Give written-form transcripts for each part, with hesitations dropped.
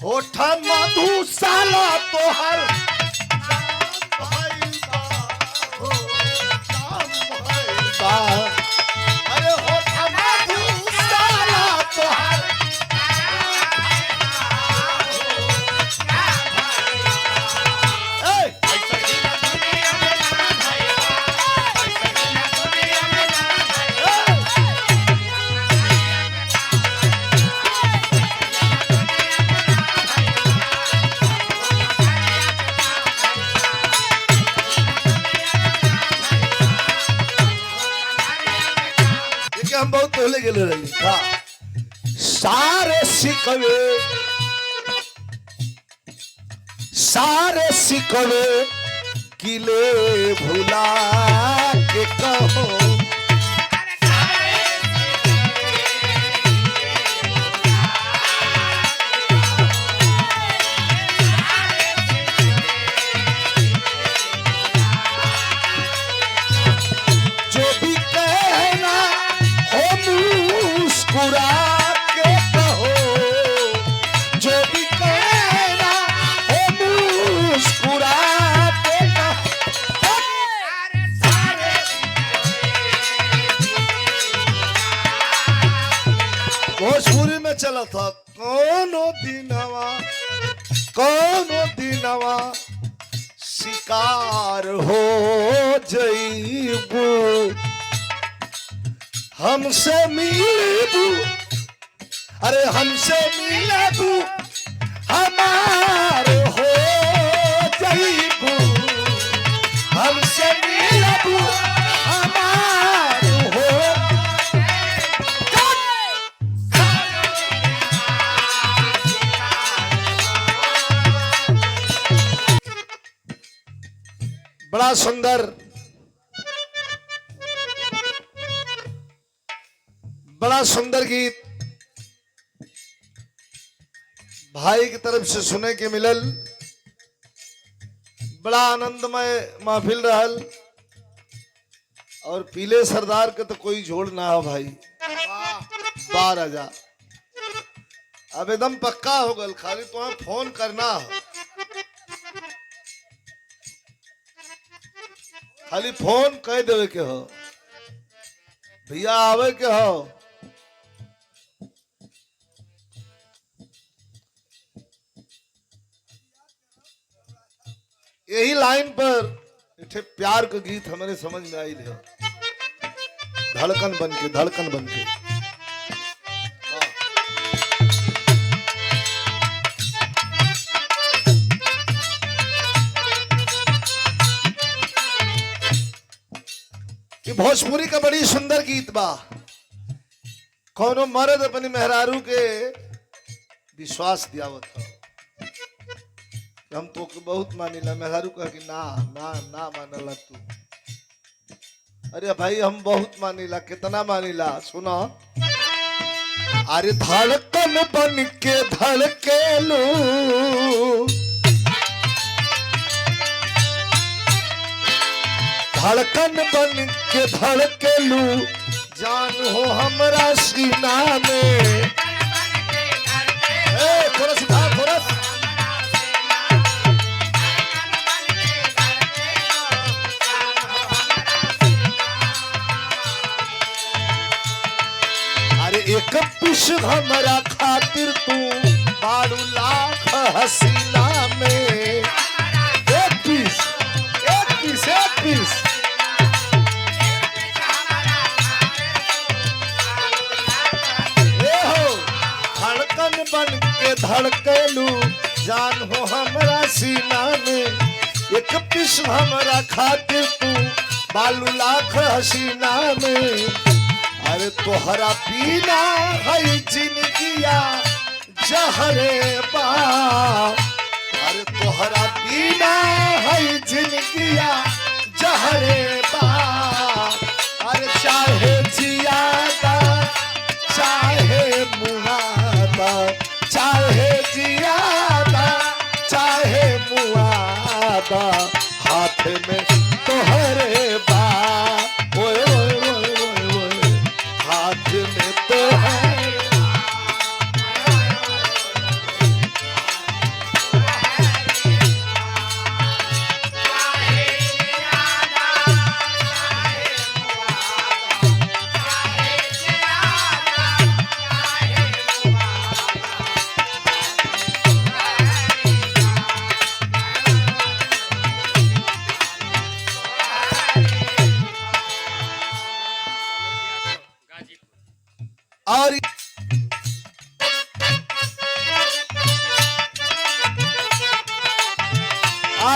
होठ मधुशाला तोहर अरे होठ मधुशाला तोहर हम बहुत पहले गेले रही सारे सिकवे किले भुला के कहो जो भी कहना हो मुस्कुरा के कहो जो भी कहना हो मुस्कुरा के कहो भोजपुरी में चला था कोनो दिनवा शिकार हो जईबू हमसे मिलबू अरे हमसे मिलबू हमार हो जईबू हमसे मिलबू हमार हो बड़ा सुंदर गीत भाई की तरफ से सुने के मिलल बड़ा आनंदमय महफिल रहल और पीले सरदार के तो कोई जोड़ ना हो भाई 12,000 अब एकदम पक्का हो गल खाली तुम्हें फोन करना हो खाली फोन कह देवे के हो भैया आवे के हो यही लाइन पर इठे प्यार का गीत हमारे समझ में आई है धड़कन बन के भोजपुरी का बड़ी सुंदर गीत बा कौनो मर्द अपनी मेहरारू के विश्वास दियावत हो हम तो के बहुत मानिला मेहरारू कह कि ना ना ना मानला तू अरे भाई हम बहुत मानिला कितना मानिला सुनो अरे धड़कन बन के धड़केलू धड़कन बन के धड़केलू जान हो हमरा सीना में थोड़ा सा थोड़ा अरे एक पिस हमरा खातिर तू 12 लाख हसीना में एक पीस धड़कन बन के धड़केलू जान हो हमरा सीना में एक पिस हमरा खातिर तू 12 लाख हसीना में अरे तोहरा पीना है जिंदगिया जहरे बा अरे तोहरा पीना है जिंदगिया जहरे बा अरे चाहे जियादा चाहे मुहादा चाहे जियादा चाहे मुहादा हाथ में तोहरे बा ओए ओए ओए ओए हाथ में तोहरे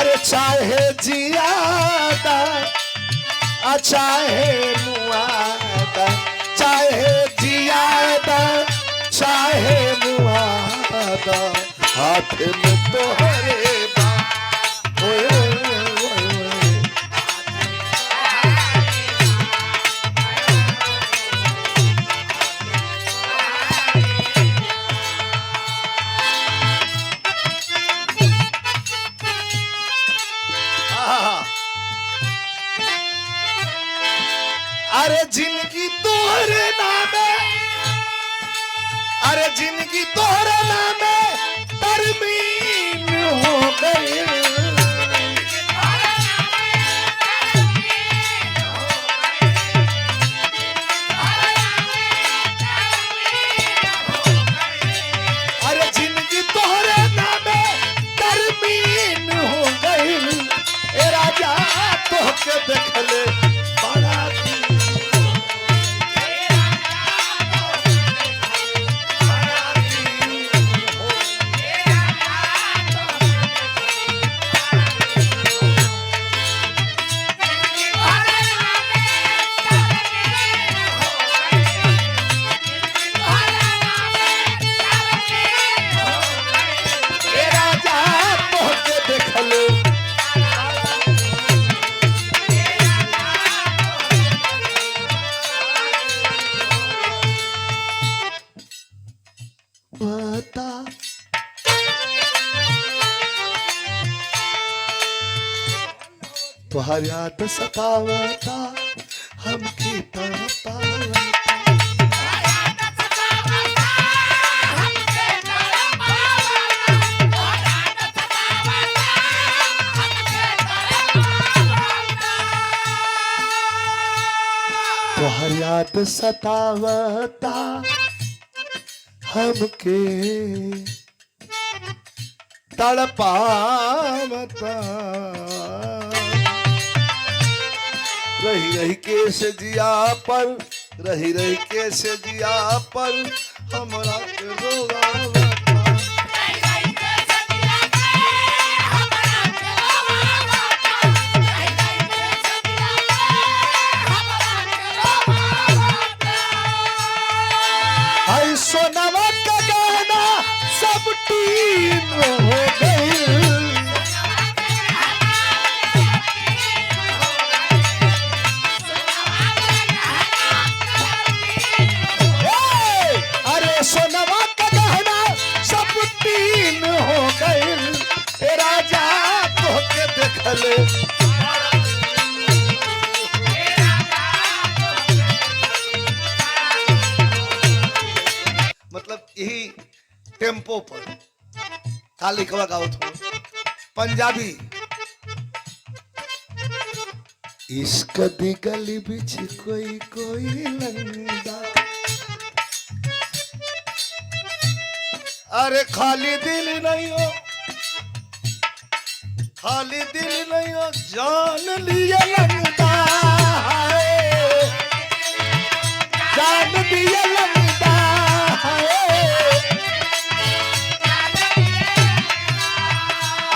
अरे चाहे जियादा चाहे मुआदा, चाहे जियादा चाहे मुआदा, हाथ में तोहरे बा। ओए ओए ओए ओए। अरे जिनकी तोहरे नामे, अरे जिनकी तोहरे नामे तरमीम हो गई, अरे जिनकी तोहरे नामे तरमीम हो गई, ए राजा तोहके देखले बड़ा तुहार याद सतावता हमके तड़पावता, तुहार याद सतावता हमके तड़पावता, रही रही के से जिया पर, रही रही के से जिया पर हमरा के रोवावता, हाय सोनवा का गाना सब टीम हो गई, सोनवा का गहना सब तीन हो गए, राजा तोहके देखले मतलब यही टेम्पो पर का लिखवा गाओ थो पंजाबी। इश्क दी गली बिच कोई कोई लंगा, अरे खाली दिल नहीं हो, खाली दिल नहीं हो, जान लिया लगता है, जान दिया लगता है,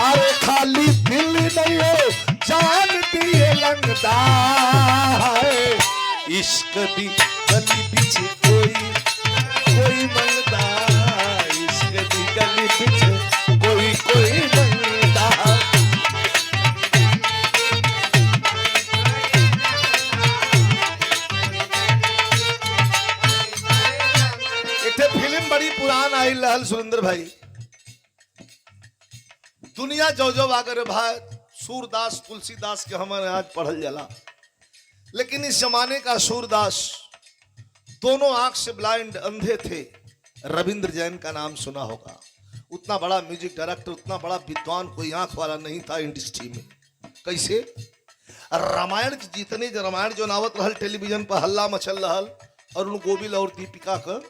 अरे खाली दिल नहीं हो, जान दिया लगता है, इश्क दी गली बिच कोई कोई मंगता, गली पीछे कोई कोई बंदा, इथे फिल्म बड़ी पुरान आई लहल सुरेंद्र भाई, दुनिया जो जो आगर भाई सूरदास तुलसीदास के हमारे आज पढ़ल जाला, लेकिन इस जमाने का सूरदास दोनों आंख से ब्लाइंड अंधे थे। रविंद्र जैन का नाम सुना होगा, उतना बड़ा म्यूजिक डायरेक्टर, उतना बड़ा विद्वान कोई आंख वाला नहीं था इंडस्ट्री में। कैसे रामायण की जितने रामायण जो नावत रहल टेलीविजन पर हल्ला मचल रहल, और उन गोविल और दीपिका का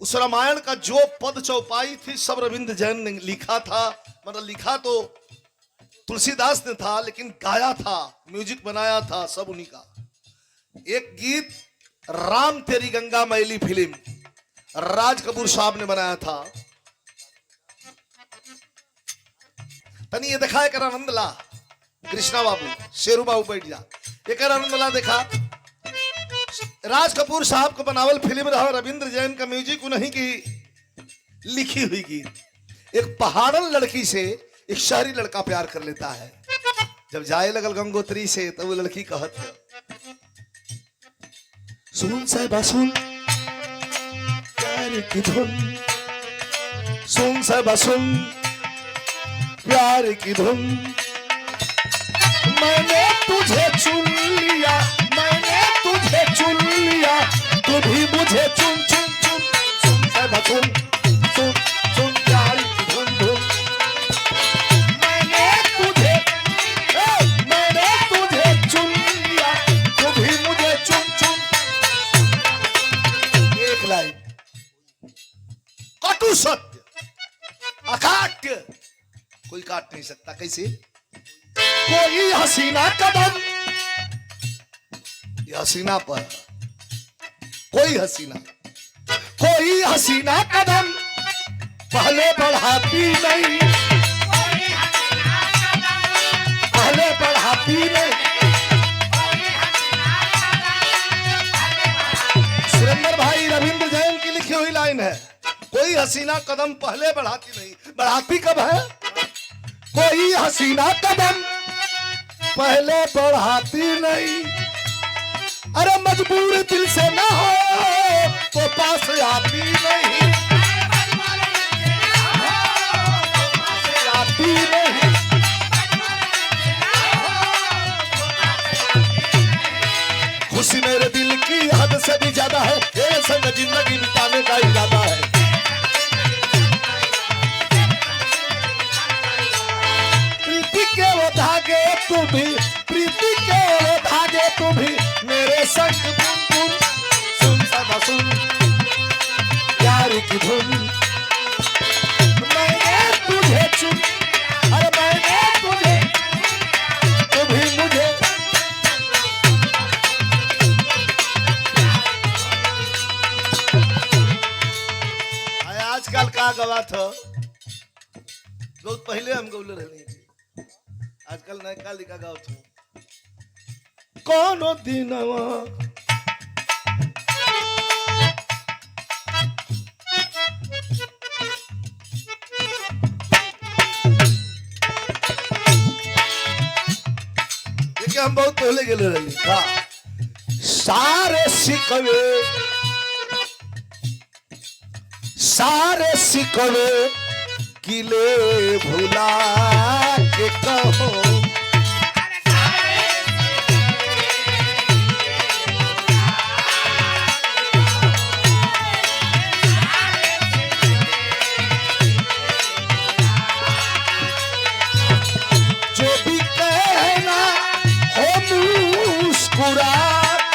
उस रामायण का जो पद चौपाई थी सब रविंद्र जैन ने लिखा था। मतलब लिखा तो तुलसीदास ने था, लेकिन गाया था, म्यूजिक बनाया था सब उन्हीं का। एक गीत राम तेरी गंगा मैली फिल्म राज कपूर साहब ने बनाया था। तनी ये देखा एक आनंद ला कृष्णा बाबू शेरू बाबू बैठ जा एक आनंद ला देखा राज कपूर साहब को बनावल फिल्म रहा रविंद्र जैन का म्यूजिक उन्हीं की लिखी हुई गीत। एक पहाड़न लड़की से एक शहरी लड़का प्यार कर लेता है। जब जाए लगल गंगोत्री से तो वो लड़की कहत है सुन साहिबा सुन प्यार की धुन, सुन साहिबा सुन प्यार की धुन, मैंने तुझे चुन लिया, मैंने तुझे चुन लिया, तू भी मुझे चुन चुन चुन, सुन साहिबा सुन सुन सुन प्यार की धुन धुन, मैंने तुझे चुन लिया, तू भी मुझे चुन चुन। एक लाइन कटु सत्य अकाट्य कोई काट नहीं सकता। कैसे? कोई हसीना कदम, ये हसीना पर कोई हसीना कदम पहले बढ़ाती नहीं, पहले बढ़ाती नहीं। सुरेंद्र भाई रविंद्र जैन की लिखी हुई लाइन है, कोई हसीना कदम पहले बढ़ाती नहीं, बढ़ाती कब है? कोई हसीना कदम पहले बढ़ाती नहीं, अरे मजबूर दिल से ना हो तो पास आती नहीं, आती नहीं। खुशी मेरे दिल की हद से भी ज्यादा है, तेरे संग जिंदगी बिताने का इरादा है। प्रीति के वो धागे तू भी, प्रीति के वो धागे तू भी मेरे संग बुन बुन, सुन सदा सुन प्यार की धुन, मैंने तुझे चुन, अरे मैंने तुझे, तू भी मुझे। आजकल का गवा था बहुत पहले हम गौले रहने थे, आजकल नया का लिखा गाओ था कोनो दिनवा देखिए हम बहुत पहले गेले रहनी था। सारे सिकवे, सारे सिकवे किले भुला के कहो, जो भी कहना हो मुस्कुरा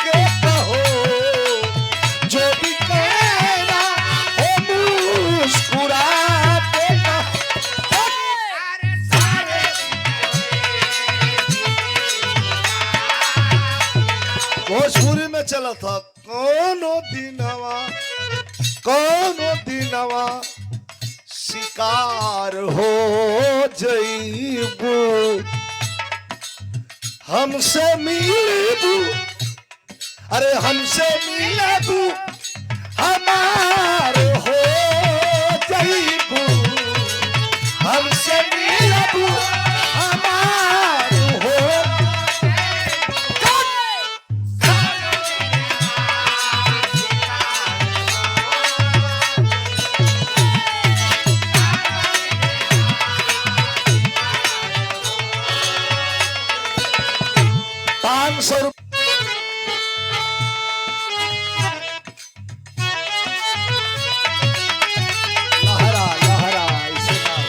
के कहो, जो भी कहना हो मुस्कुरा के कहो। भोजपुरी में चला था कोनो दिनवा शिकार हो जईबू, हमसे मिलबू, अरे हमसे मिलबू हमार हो जईबू, हमसे मिलबू हमार हो। ₹500 लहरा लहरा ऐसे ना हो।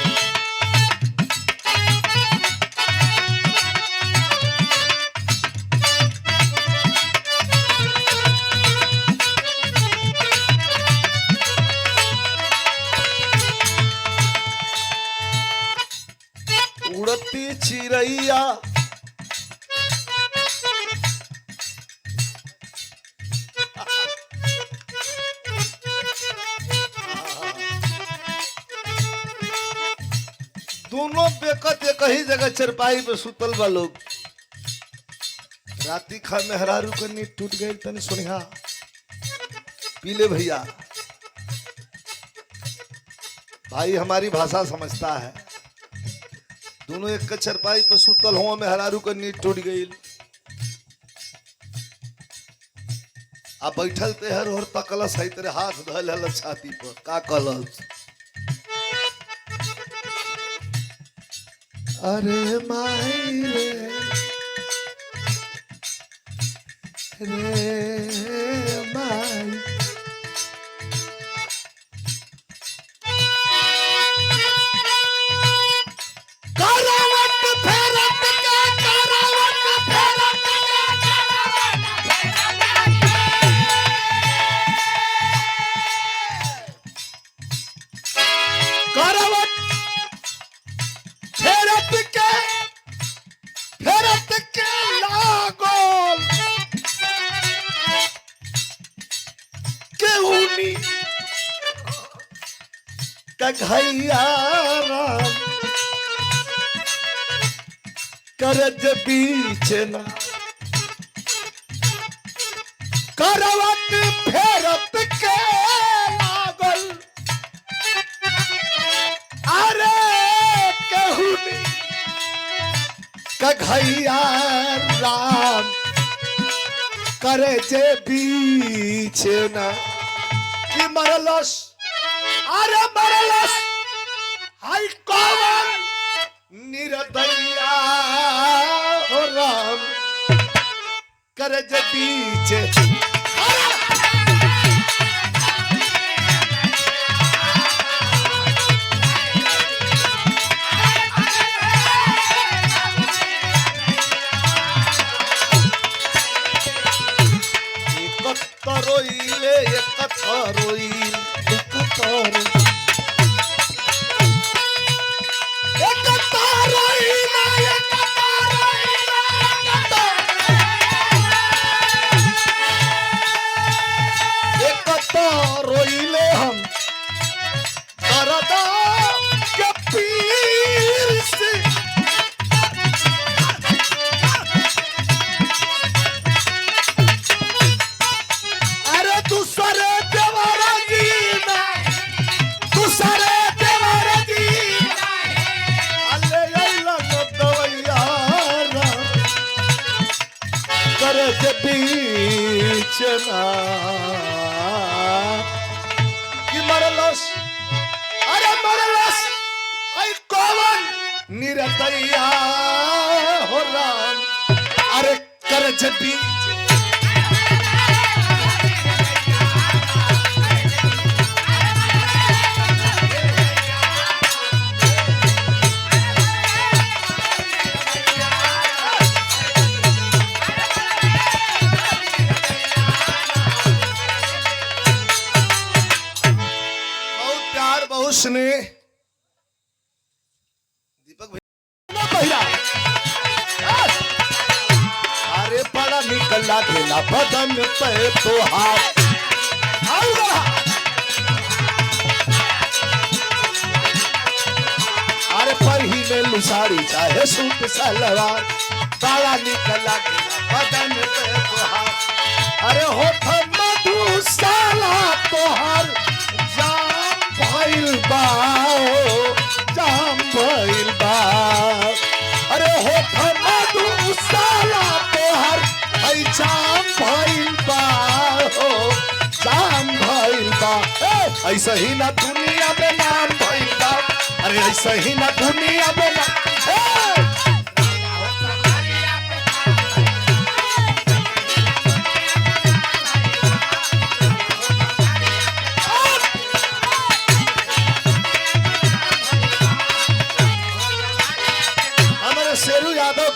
उड़ती चिड़ैया दोनों बेकत एक ही जगह चरपाई पे सुतल बा लोग। राती खा मेहरारू के नींद टूट गई तनी सुनिया पीले भैया। भाई हमारी भाषा समझता है। दोनों एक चरपाई पे सुतल हुआ मेहरारू के नींद टूट गई। अब बैठल ते हर और तकलस है तेरे हाथ धल हल छाती पर का कलस। अरे माई रे माई करज बीच ना करवट फेरत के लागल। अरे कहूनी कघैया राम करज बीच ना कि मरलस। अरे मरलस हाय कौन निरदैया हो राम करज बीच। रोइले रोइल रोइले हम करदा के पीर से। अरे दूसरे देवरा जी दूसरे देवरा जी अल्ले अल्लाह को दवैया करे के बीच ना मरलस। अरे मरलस आई कौन निरदैया हो राम। अरे करज बीच स्नेह। दीपक भैया अरे बड़ा निकला खेला बदन पे तो हाथ। अरे पहले लुसाड़ी चाहे सूट सलवार बड़ा निकला खेला बदन पे तो हाथ। अरे होठ मधुशाला तोहर भइल बा जाम भइल बा। अरे होठ मधुशाला तोहर हई जाम भइल बा हो जाम भइल बा। ऐसा ही ना दुनिया में नाम भइल बा। अरे ऐसा ही ना दुनिया में नाम।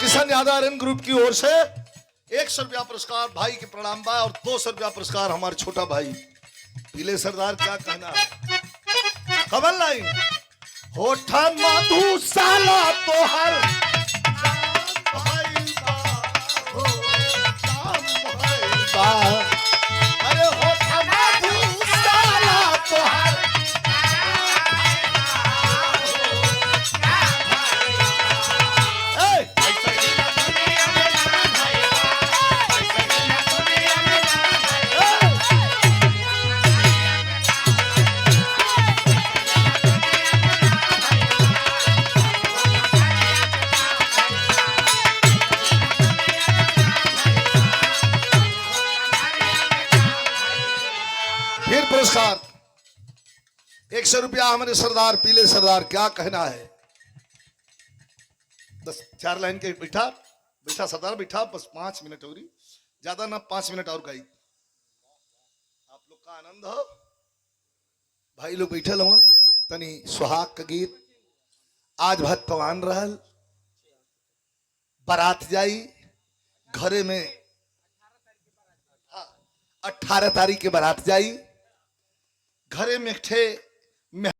किसान यादव आर्यन ग्रुप की ओर से 100 रुपया पुरस्कार भाई के प्रणाम बा और 200 रुपया पुरस्कार हमारे छोटा भाई पीले सरदार। क्या कहना है कमल लाइन होठ मधुशाला तोहर अरे होठ मधुशाला तोहर 100 रुपया हमारे सरदार पीले सरदार, क्या कहना है? बस 4 लाइन के बैठा बैठा सरदार बैठा, बस 5 मिनट और, ज्यादा ना, 5 मिनट और गाई। आप लोग का आनंद हो, भाई लोग बैठे हो तनी सुहाग का गीत। आज भक्त पवान रहल, बारात जाई घरे में, 18 तारीख के बारात जाई घरे में, एक ठे